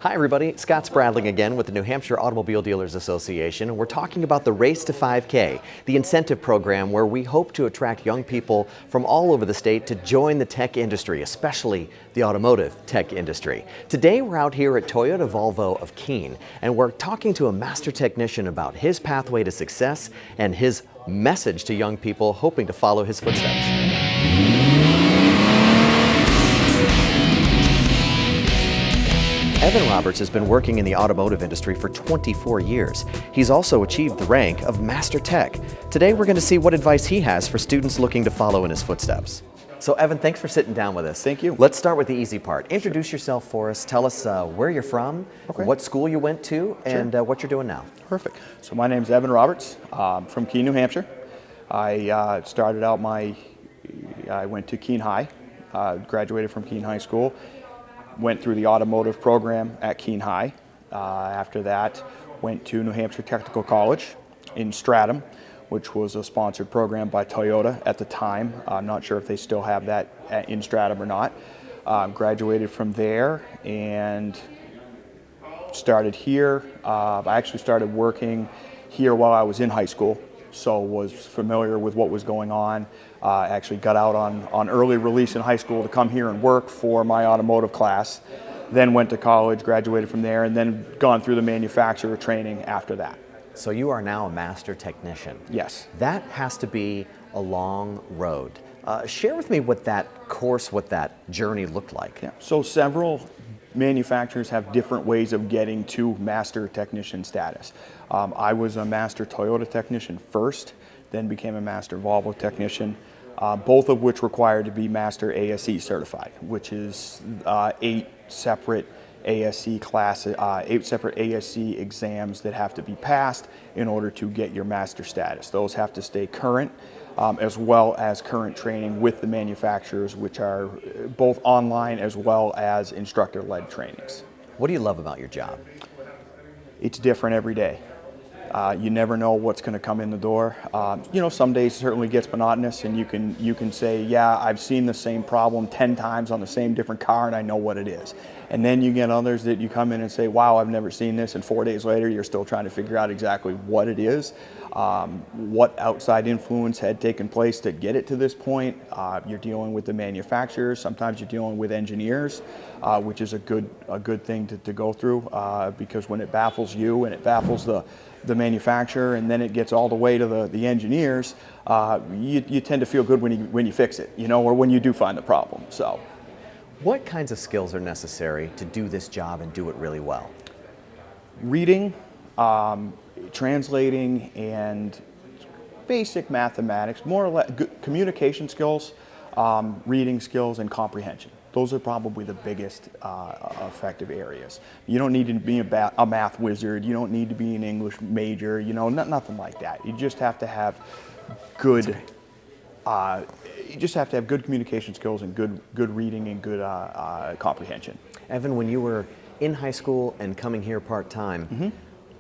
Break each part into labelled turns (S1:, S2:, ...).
S1: Hi everybody, Scott Spradling again with the New Hampshire Automobile Dealers Association. We're talking about the Race to 5K, the incentive program where we hope to attract young people from all over the state to join the tech industry, especially the automotive tech industry. Today we're out here at Toyota Volvo of Keene and we're talking to a master technician about his pathway to success and his message to young people hoping to follow his footsteps. Evan Roberts has been working in the automotive industry for 24 years. He's also achieved the rank of Master Tech. Today we're going to see what advice he has for students looking to follow in his footsteps. So Evan, thanks for sitting down with us.
S2: Thank you.
S1: Let's start with the easy part. Introduce yourself for us. Tell us where you're from, what school you went to, and what you're doing now.
S2: Perfect. So my name's Evan Roberts, from Keene, New Hampshire. I started out I went to Keene High, graduated from Keene High School. Went through the automotive program at Keene High. After that, went to New Hampshire Technical College in Stratham, which was a sponsored program by Toyota at the time. I'm not sure if they still have that in Stratham or not. Graduated from there and started here. I actually started working here while I was in high school, so was familiar with what was going on. Actually got out on early release in high school to come here and work for my automotive class. Then went to college, graduated from there, and then gone through the manufacturer training after that.
S1: So you are now a master technician.
S2: Yes.
S1: That has to be a long road. Share with me what that journey looked like.
S2: Yeah. So several manufacturers have different ways of getting to master technician status. I was a master Toyota technician first, then became a master Volvo technician, both of which required to be master ASE certified, which is 8 separate ASE exams that have to be passed in order to get your master status. Those have to stay current, as well as current training with the manufacturers, which are both online as well as instructor-led trainings.
S1: What do you love about your job?
S2: It's different every day. You never know what's going to come in the door. Some days certainly gets monotonous, and you can say, yeah, I've seen the same problem 10 times on the same different car, and I know what it is. And then you get others that you come in and say, wow, I've never seen this, and 4 days later you're still trying to figure out exactly what it is, what outside influence had taken place to get it to this point. You're dealing with the manufacturers. Sometimes you're dealing with engineers, which is a good thing to go through, because when it baffles you and it baffles the manufacturer, and then it gets all the way to the engineers, you tend to feel good when you fix it, or when you do find the problem. So,
S1: what kinds of skills are necessary to do this job and do it really well?
S2: Reading, translating, and basic mathematics, more or less good communication skills, reading skills, and comprehension. Those are probably the biggest effective areas. You don't need to be a math wizard. You don't need to be an English major. Nothing like that. You just have to have good. You just have to have good communication skills and good reading and good comprehension.
S1: Evan, when you were in high school and coming here part-time,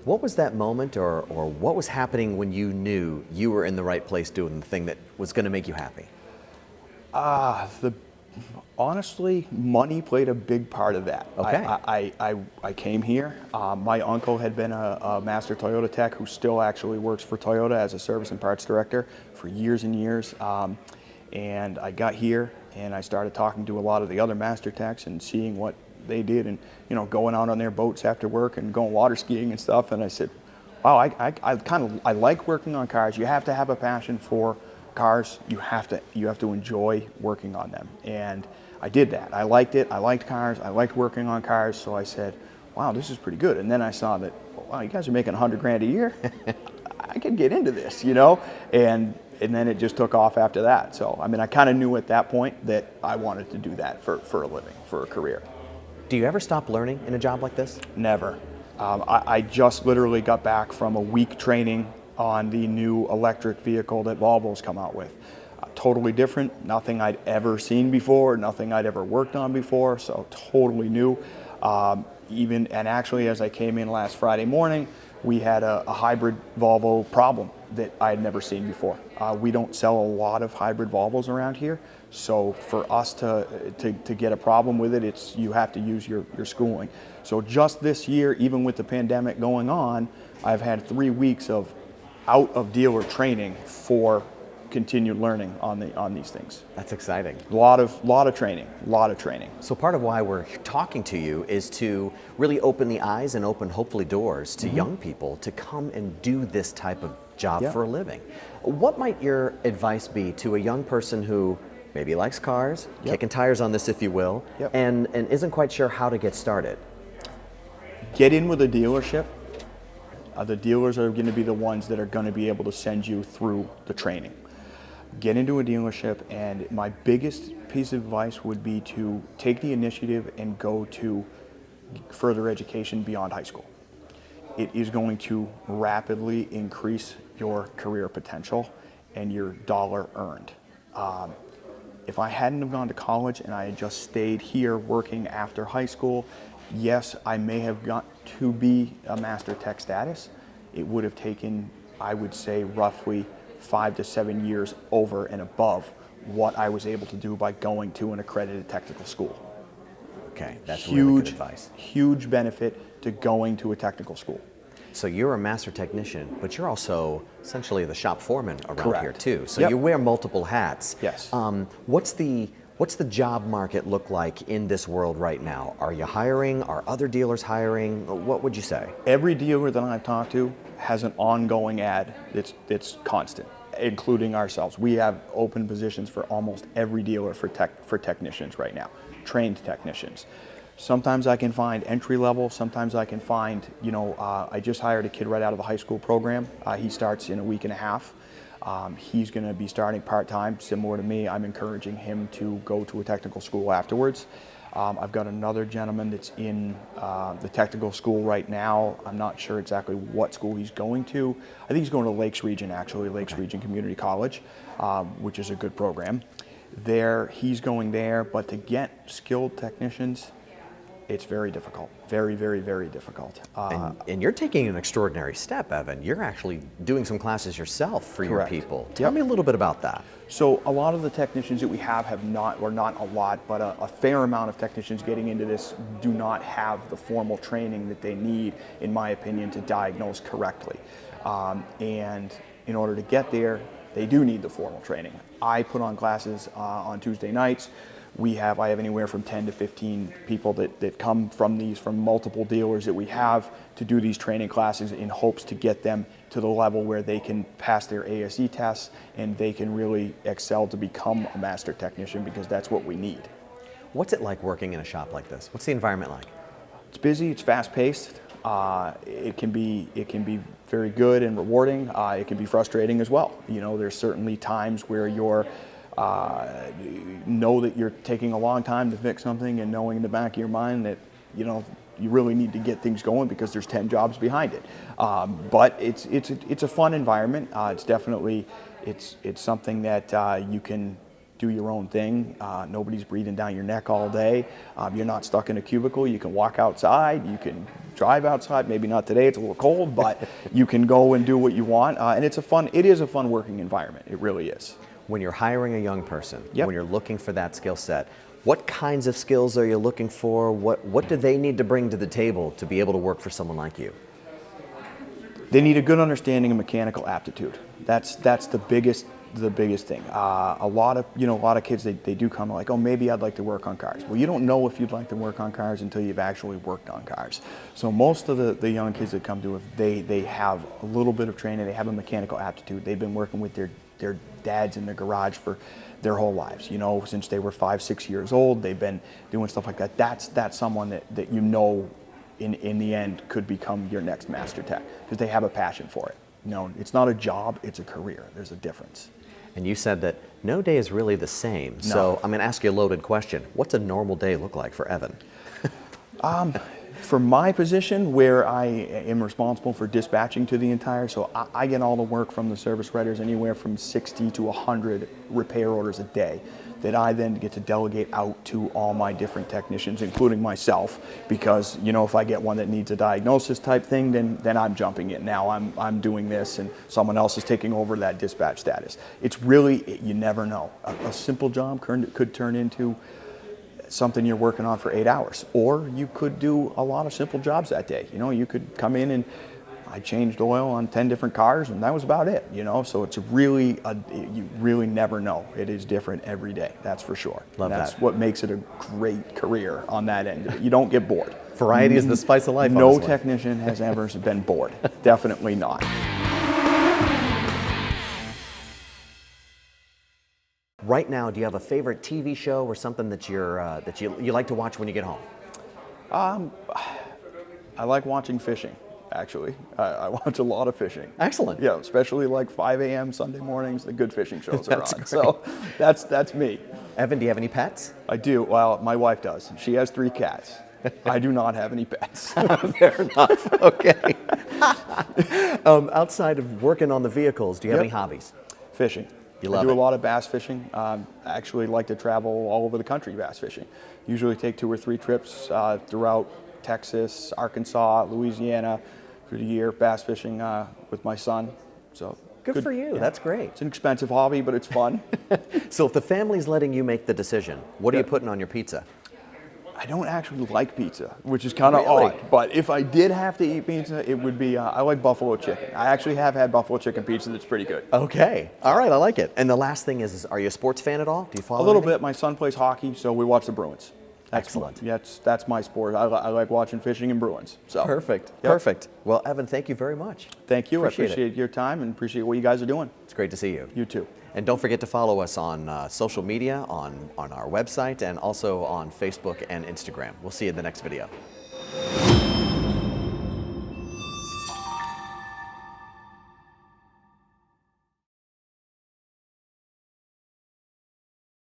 S1: what was that moment or what was happening when you knew you were in the right place doing the thing that was going to make you happy?
S2: Honestly, money played a big part of that.
S1: Okay.
S2: I came here. My uncle had been a master Toyota tech who still actually works for Toyota as a service and parts director for years and years. And I got here and I started talking to a lot of the other master techs and seeing what they did, and going out on their boats after work and going water skiing and stuff. And I said, wow, I like working on cars. You have to have a passion for cars. You have to enjoy working on them, and I did that. I liked it. I liked cars. I liked working on cars. So I said, wow, this is pretty good. And then I saw that, wow, you guys are making $100,000 a year. I could get into this, and then it just took off after that. So I kind of knew at that point that I wanted to do that for a living, for a career.
S1: Do you ever stop learning in a job like this?
S2: Never. I just literally got back from a week training on the new electric vehicle that Volvo's come out with. Totally different, nothing I'd ever seen before, nothing I'd ever worked on before, so totally new. And actually, as I came in last Friday morning, we had a hybrid Volvo problem that I had never seen before. We don't sell a lot of hybrid Volvos around here, so for us to get a problem with it, you have to use your schooling. So just this year, even with the pandemic going on, I've had 3 weeks of out of dealer training for continued learning on these things.
S1: That's exciting.
S2: A lot of training.
S1: So part of why we're talking to you is to really open the eyes and open hopefully doors to young people to come and do this type of job for a living. What might your advice be to a young person who maybe likes cars, kicking tires on this if you will, and isn't quite sure how to get started?
S2: Get in with a dealership. The dealers are going to be the ones that are going to be able to send you through the training. Get into a dealership, and my biggest piece of advice would be to take the initiative and go to further education beyond high school. It is going to rapidly increase your career potential and your dollar earned. If I hadn't have gone to college and I had just stayed here working after high school, yes, I may have got to be a master tech status. It would have taken, I would say, roughly 5 to 7 years over and above what I was able to do by going to an accredited technical school.
S1: Okay, that's really good advice.
S2: Huge benefit to going to a technical school.
S1: So you're a master technician, but you're also essentially the shop foreman around here too. So
S2: Yep.
S1: you wear multiple hats.
S2: Yes.
S1: What's the job market look like in this world right now? Are you hiring? Are other dealers hiring? What would you say?
S2: Every dealer that I've talked to has an ongoing ad that's constant, including ourselves. We have open positions for almost every dealer for technicians right now, trained technicians. Sometimes I can find entry level, sometimes I can find, I just hired a kid right out of the high school program. He starts in a week and a half. He's going to be starting part-time, similar to me. I'm encouraging him to go to a technical school afterwards. I've got another gentleman that's in the technical school right now. I'm not sure exactly what school he's going to. I think he's going to Lakes Region, actually, Lakes Region Community College, which is a good program. He's going there, but to get skilled technicians, it's very difficult. Very, very, very difficult.
S1: And you're taking an extraordinary step, Evan. You're actually doing some classes yourself for your people. Tell me a little bit about that.
S2: So a lot of the technicians that we have not, or not a lot, but a fair amount of technicians getting into this do not have the formal training that they need, in my opinion, to diagnose correctly. And in order to get there, they do need the formal training. I put on classes on Tuesday nights. I have anywhere from 10 to 15 people that come from multiple dealers that we have to do these training classes in hopes to get them to the level where they can pass their ASE tests and they can really excel to become a master technician, because that's what we need.
S1: What's it like working in a shop like this? What's the environment like?
S2: It's busy, it's fast-paced. It can be very good and rewarding. It can be frustrating as well. There's certainly times where you're know that you're taking a long time to fix something, and knowing in the back of your mind that you really need to get things going because there's 10 jobs behind it. But it's a fun environment. It's definitely it's something that you can do your own thing. Nobody's breathing down your neck all day. You're not stuck in a cubicle. You can walk outside. You can drive outside. Maybe not today. It's a little cold, but you can go and do what you want. And it is a fun working environment. It really is.
S1: When you're hiring a young person, when you're looking for that skill set, what kinds of skills are you looking for? What do they need to bring to the table to be able to work for someone like you?
S2: They need a good understanding of mechanical aptitude. That's the biggest thing. A lot of kids, they do come like, oh, maybe I'd like to work on cars. Well, you don't know if you'd like to work on cars until you've actually worked on cars. So most of the young kids that come to us, they have a little bit of training. They have a mechanical aptitude. They've been working with their dads in the garage for their whole lives. Since they were 5, 6 years old, they've been doing stuff like that. That's someone that in the end could become your next master tech, because they have a passion for it. It's not a job, it's a career. There's a difference.
S1: And you said that no day is really the same.
S2: No.
S1: So I'm going to ask you a loaded question. What's a normal day look like for Evan?
S2: For my position, where I am responsible for dispatching to the entire, so I get all the work from the service writers, anywhere from 60 to 100 repair orders a day that I then get to delegate out to all my different technicians, including myself, because if I get one that needs a diagnosis type thing, then I'm jumping in. Now I'm doing this and someone else is taking over that dispatch status. It's really, you never know. A simple job could turn into something you're working on for 8 hours, or you could do a lot of simple jobs that day. You could come in and I changed oil on 10 different cars and that was about it, so it's really, you really never know. It is different every day, that's for sure.
S1: Love
S2: that's
S1: that.
S2: what makes it a great career on that end of it. You don't get bored.
S1: Variety is the spice of life.
S2: No
S1: honestly.
S2: technician has ever been bored. Definitely not.
S1: Right now, do you have a favorite TV show or something that you like to watch when you get home?
S2: I like watching fishing. Actually, I watch a lot of fishing.
S1: Excellent.
S2: Yeah, especially like 5 a.m. Sunday mornings, the good fishing shows are
S1: That's
S2: on.
S1: great.
S2: So that's me.
S1: Evan, do you have any pets?
S2: I do. Well, my wife does. She has 3 cats. I do not have any pets.
S1: Fair enough. Okay. Outside of working on the vehicles, do you have any hobbies?
S2: Fishing.
S1: You love
S2: I do
S1: it.
S2: a lot of bass fishing. I actually like to travel all over the country bass fishing. Usually take 2 or 3 trips throughout Texas, Arkansas, Louisiana through the year bass fishing with my son. So
S1: Good for you.
S2: yeah.
S1: That's great.
S2: It's an expensive hobby, but it's fun.
S1: So if the family's letting you make the decision, what are you putting on your pizza?
S2: I don't actually like pizza, which is kind of
S1: Really?
S2: odd. But if I did have to eat pizza, it would be, I like buffalo chicken. I actually have had buffalo chicken pizza that's pretty good.
S1: Okay. All right. I like it. And the last thing is are you a sports fan at all? Do you follow
S2: A little
S1: anything?
S2: bit. My son plays hockey, so we watch the Bruins.
S1: Excellent.
S2: That's my sport. I like watching fishing and Bruins. So
S1: Perfect.
S2: Yep.
S1: Perfect. Well, Evan, thank you very much.
S2: Thank you.
S1: Appreciate
S2: I appreciate your time and appreciate what you guys are doing.
S1: It's great to see you.
S2: You too.
S1: And don't forget to follow us on social media, on our website, and also on Facebook and Instagram. We'll see you in the next video.